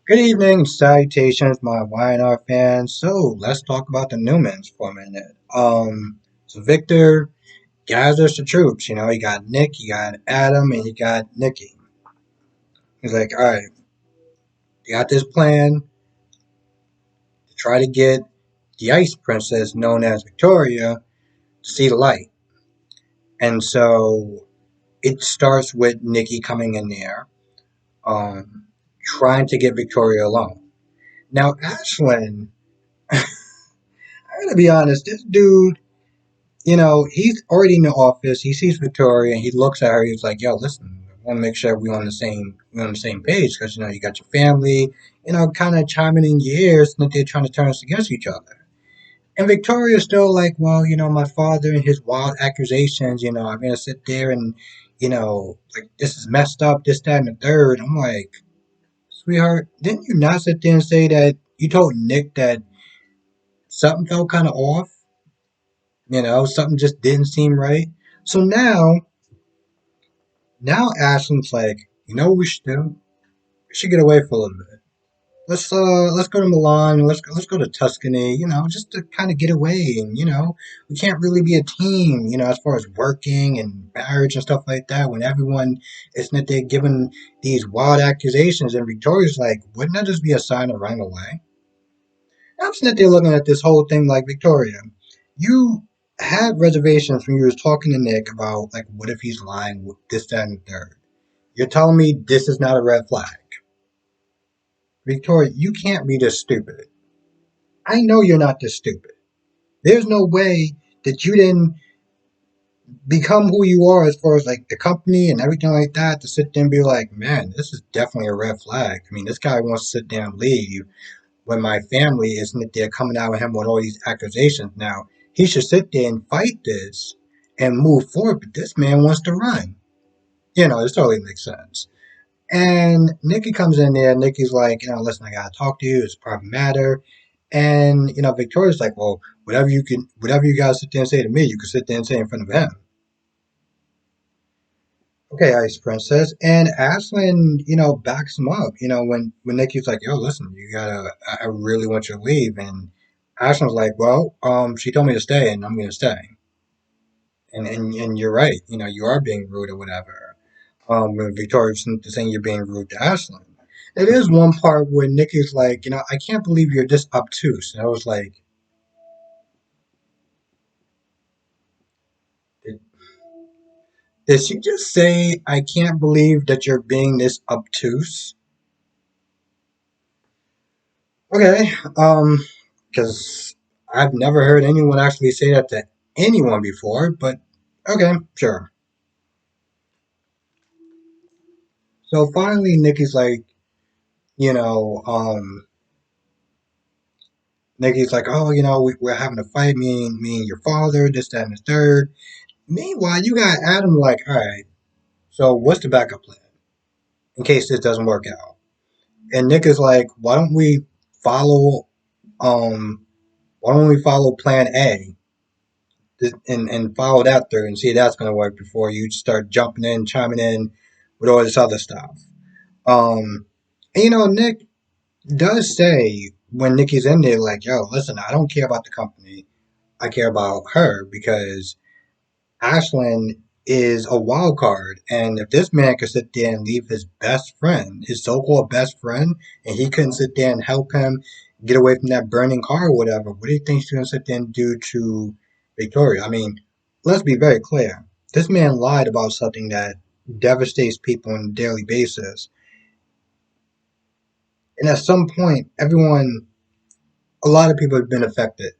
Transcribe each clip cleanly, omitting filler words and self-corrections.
Good evening, salutations, my YNR fans. So let's talk about the Newmans for a minute. So Victor gathers the troops. You got Nick, you got Adam, and you got Nikki. He's like, all right, you got this plan to try to get the Ice Princess, known as Victoria, to see the light. And so it starts with Nikki coming in there, um, trying to get Victoria alone. Now, Ashlyn, I gotta be honest, this dude he's already in the office. He sees Victoria and he looks at her. He's like, "Yo, listen, I want to make sure we're on the same page because you got your family, kind of chiming in your ears that they're trying to turn us against each other." And Victoria's still like, "Well, my father and his wild accusations. I'm gonna sit there and, like this is messed up, this, that, and the third." I'm like, "Sweetheart, didn't you not sit there and say that you told Nick that something felt kind of off? Something just didn't seem right." So now Ashlyn's like, you know what we should do? We should get away for a little bit. Let's go to Milan. Let's go to Tuscany. Just to kind of get away. And we can't really be a team. As far as working and marriage and stuff like that. When everyone is not there giving these wild accusations, and Victoria's like, wouldn't that just be a sign of running away? I'm sitting there looking at this whole thing like, Victoria, you had reservations when you was talking to Nick about like, what if he's lying with this, that, and the third. You're telling me this is not a red flag. Victoria, you can't be this stupid. I know you're not this stupid. There's no way that you didn't become who you are as far as like the company and everything like that to sit there and be like, man, this is definitely a red flag. I mean, this guy wants to sit there and leave when my family isn't there coming out with him with all these accusations. Now, he should sit there and fight this and move forward, but this man wants to run. It totally makes sense. And Nikki comes in there. Nikki's like, listen, I gotta talk to you. It's a private matter. And Victoria's like, well, whatever you guys sit there and say to me, you can sit there and say in front of him. Okay, Ice Princess. And Ashlyn, backs him up. When Nikki's like, yo, listen, I really want you to leave. And Ashlyn's like, well, she told me to stay, and I'm gonna stay. And you're right. You are being rude or whatever. When Victoria's saying you're being rude to Ashlyn. It is one part where Nikki's like, I can't believe you're this obtuse. And I was like, did, did she just say, I can't believe that you're being this obtuse? Okay, because I've never heard anyone actually say that to anyone before, but okay, sure. So finally, Nikki's like, you know, um, Nikki's like, oh, we're having a fight, me and your father, this, that, and the third. Meanwhile, you got Adam like, all right, so what's the backup plan in case this doesn't work out? And Nick is like, follow, um, why don't we follow Plan A and follow that through and see if that's going to work before you start jumping in, chiming in with all this other stuff. Um, and Nick does say when Nikki's in there, like, yo, listen, I don't care about the company. I care about her because Ashlyn is a wild card. And if this man could sit there and leave his best friend, his so called best friend, and he couldn't sit there and help him get away from that burning car or whatever, what do you think he's going to sit there and do to Victoria? I mean, let's be very clear. This man lied about something that devastates people on a daily basis. And at some point, a lot of people have been affected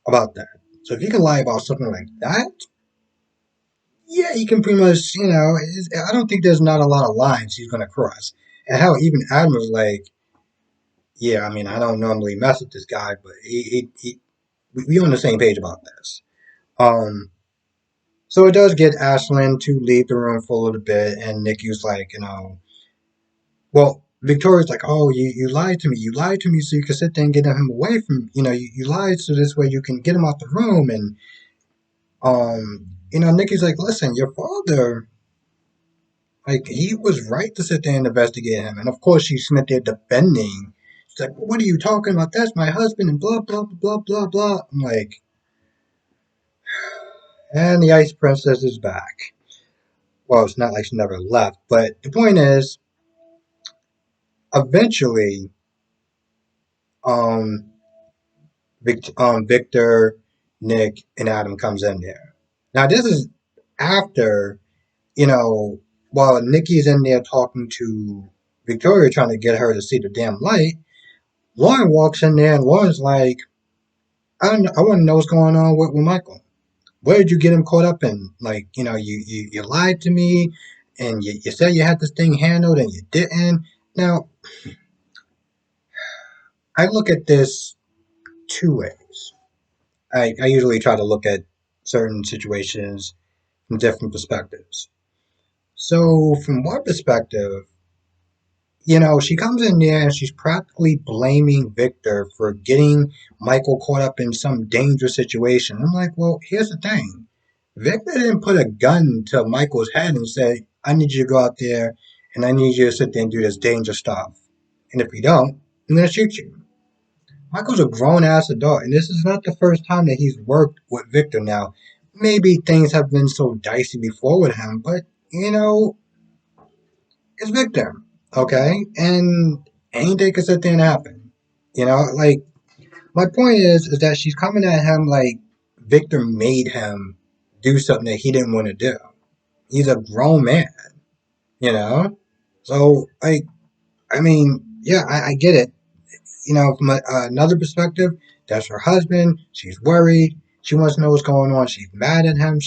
about that. So if you can lie about something like that, yeah, he can pretty much, I don't think there's not a lot of lines he's going to cross. And how even Adam was like, yeah, I mean, I don't normally mess with this guy, but we on the same page about this. Um, so it does get Ashlyn to leave the room for a little bit, and Nikki was like, well, Victoria's like, oh, you lied to me. You lied to me so you could sit there and get him away from, you lied so this way you can get him out the room. And Nikki's like, listen, your father Like, he was right to sit there and investigate him. And of course, she's sitting there defending. She's like, what are you talking about? That's my husband, and blah, blah, blah, blah, blah. I'm like, and the Ice Princess is back. Well, it's not like she never left, but the point is, eventually, um, Victor, Nick, and Adam comes in there. Now, this is after, you know, while Nikki's in there talking to Victoria, trying to get her to see the damn light, Lauren walks in there, and Lauren's like, I want to know what's going on with Michael. Where did you get him caught up in? Like, you lied to me, and you said you had this thing handled, and you didn't. Now, I look at this two ways. I usually try to look at certain situations from different perspectives. So, from one perspective, she comes in there and she's practically blaming Victor for getting Michael caught up in some dangerous situation. I'm like, well, here's the thing. Victor didn't put a gun to Michael's head and say, I need you to go out there and I need you to sit there and do this dangerous stuff. And if you don't, I'm going to shoot you. Michael's a grown ass adult, and this is not the first time that he's worked with Victor now. Maybe things have been so dicey before with him, but it's Victor, okay? And anything can sit there and happen. Like, my point is that she's coming at him like Victor made him do something that he didn't want to do. He's a grown man, you know? So, like, I mean, yeah, I get it. From another perspective, that's her husband. She's worried. She wants to know what's going on. She's mad at him.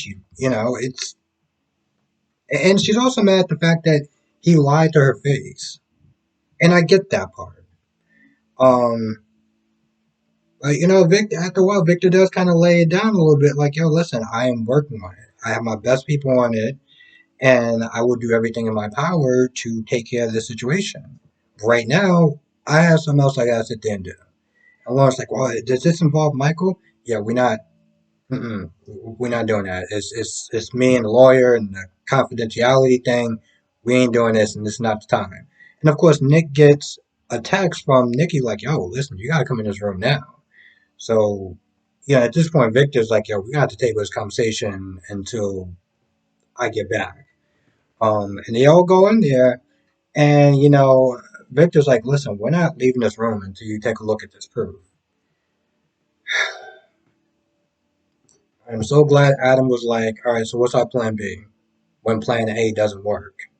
And she's also mad at the fact that he lied to her face. And I get that part. Um, but Victor, after a while, Victor does kind of lay it down a little bit. Like, yo, listen, I am working on it. I have my best people on it, and I will do everything in my power to take care of this situation. Right now, I have something else I gotta sit there and do. And Lauren's like, well, does this involve Michael? Yeah, we're not doing that. It's me and the lawyer and the confidentiality thing. We ain't doing this, and this is not the time. And of course, Nick gets a text from Nikki like, yo, listen, you gotta come in this room now. So, at this point, Victor's like, yo, we got to table this conversation until I get back. And they all go in there, and Victor's like, listen, we're not leaving this room until you take a look at this proof. I'm so glad Adam was like, all right, so what's our plan B when plan A doesn't work?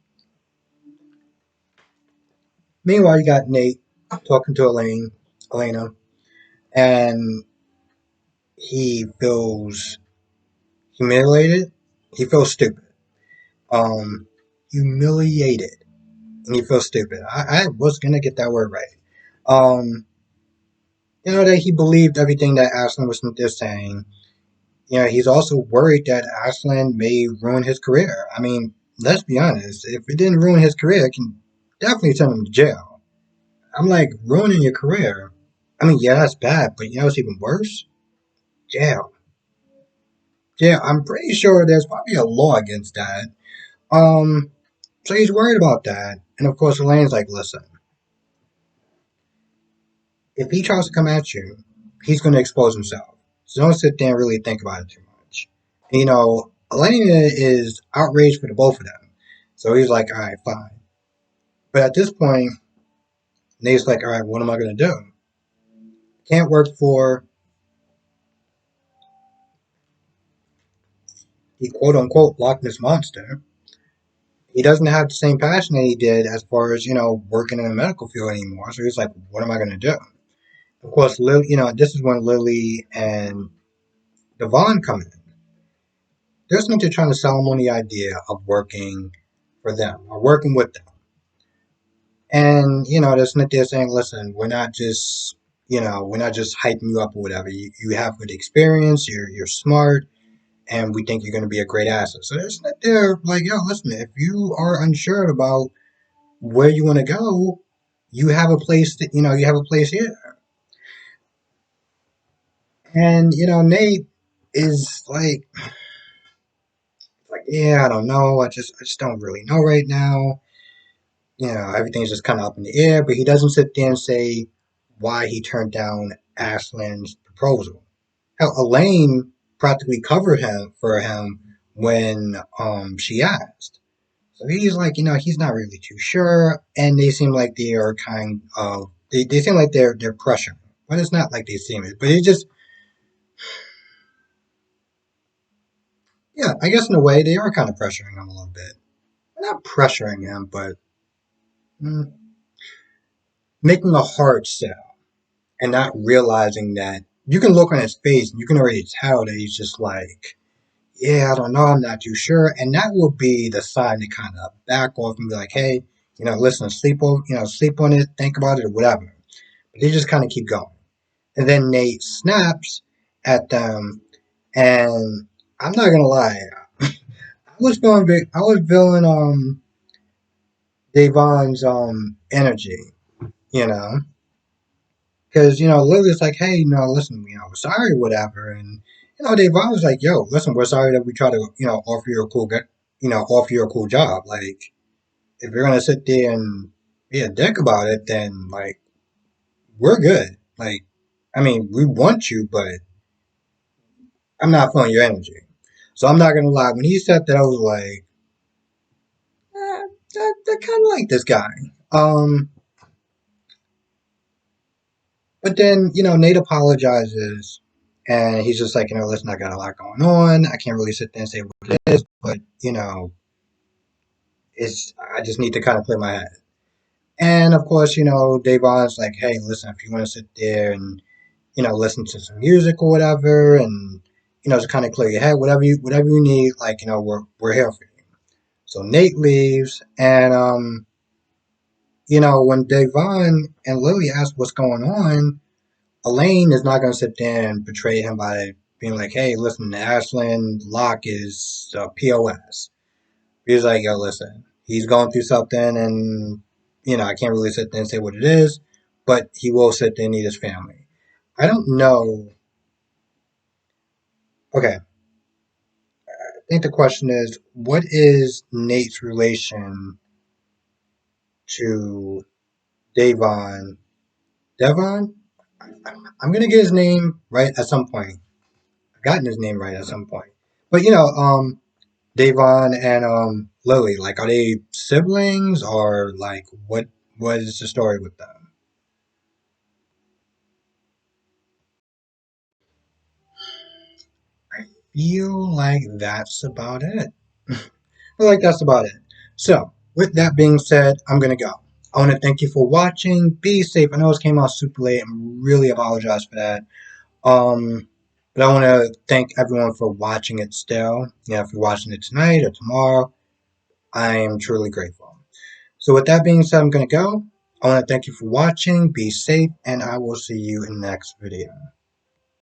Meanwhile, you got Nate talking to Elena, and he feels humiliated. He feels stupid. Um, humiliated. And he feels stupid. I was gonna get that word right. Um, that he believed everything that Aslan was just saying. He's also worried that Aslan may ruin his career. I mean, let's be honest. If it didn't ruin his career, it can definitely send him to jail. I'm like, ruining your career. I mean, yeah, that's bad, but it's even worse? Jail. Yeah, I'm pretty sure there's probably a law against that. Um, so he's worried about that. And of course, Elaine's like, listen, if he tries to come at you, he's going to expose himself. So don't sit there and really think about it too much. Elena is outraged for the both of them. So he's like, all right, fine. But at this point, Nate's like, all right, what am I going to do? Can't work for the quote unquote Loch Ness Monster. He doesn't have the same passion that he did as far as, working in the medical field anymore. So he's like, what am I going to do? Of course, this is when Lily and Devon come in. There's no trying to sell him on the idea of working for them or working with them. And, there's not there saying, listen, we're not just hyping you up or whatever. You have good experience, you're smart, and we think you're going to be a great asset. So there's not there like, yo, listen, if you are unsure about where you want to go, you have a place you have a place here. And, Nate is like, yeah, I don't know. I just don't really know right now. Everything's just kind of up in the air. But he doesn't sit there and say why he turned down Ashlyn's proposal. Hell, Elaine practically covered him for him when she asked. So he's like, he's not really too sure, and they seem like they are kind of they seem like they're pressuring. But it's not like they seem it. But it just yeah, I guess in a way they are kind of pressuring him a little bit. Not pressuring him, but mm, making a hard sell and not realizing that you can look on his face and you can already tell that he's just like, yeah, I don't know, I'm not too sure, and that will be the sign to kind of back off and be like, hey, listen, sleep on it, think about it, or whatever. But they just kind of keep going, and then Nate snaps at them, and I'm not gonna lie, I was feeling Devon's energy, you know, because Lily's like, hey, listen, we're sorry, whatever, and Devon was like, yo, listen, we're sorry that we try to offer you a offer you a cool job. Like, if you're gonna sit there and be a dick about it, then like we're good. Like, I mean, we want you, but I'm not feeling your energy. So I'm not gonna lie. When he said that, I was like, I kind of like this guy. Um, but then Nate apologizes, and he's just like, listen, I got a lot going on. I can't really sit there and say what it is, but it's I just need to kind of clear my head. And of course, Davon's like, hey, listen, if you want to sit there and listen to some music or whatever, and just kind of clear your head, whatever you need, like we're here for you. So Nate leaves, and when Devon and Lily ask what's going on, Elaine is not going to sit there and betray him by being like, hey, listen, Ashlyn Locke is POS. He's like, yo, listen, he's going through something, and I can't really sit there and say what it is, but he will sit there and need his family. I don't know. Okay, I think the question is, what is Nate's relation to Devon? Devon? I'm gonna get his name right at some point. I've gotten his name right at some point. But Devon and Lily, like, are they siblings or like what is the story with them? I feel like that's about it. I feel like that's about it. So, with that being said, I'm gonna go. I want to thank you for watching. Be safe. I know it came out super late. I'm really apologize for that. Um, but I want to thank everyone for watching it still. If you're watching it tonight or tomorrow, I am truly grateful. So with that being said, I'm gonna go. I want to thank you for watching. Be safe, and I will see you in the next video.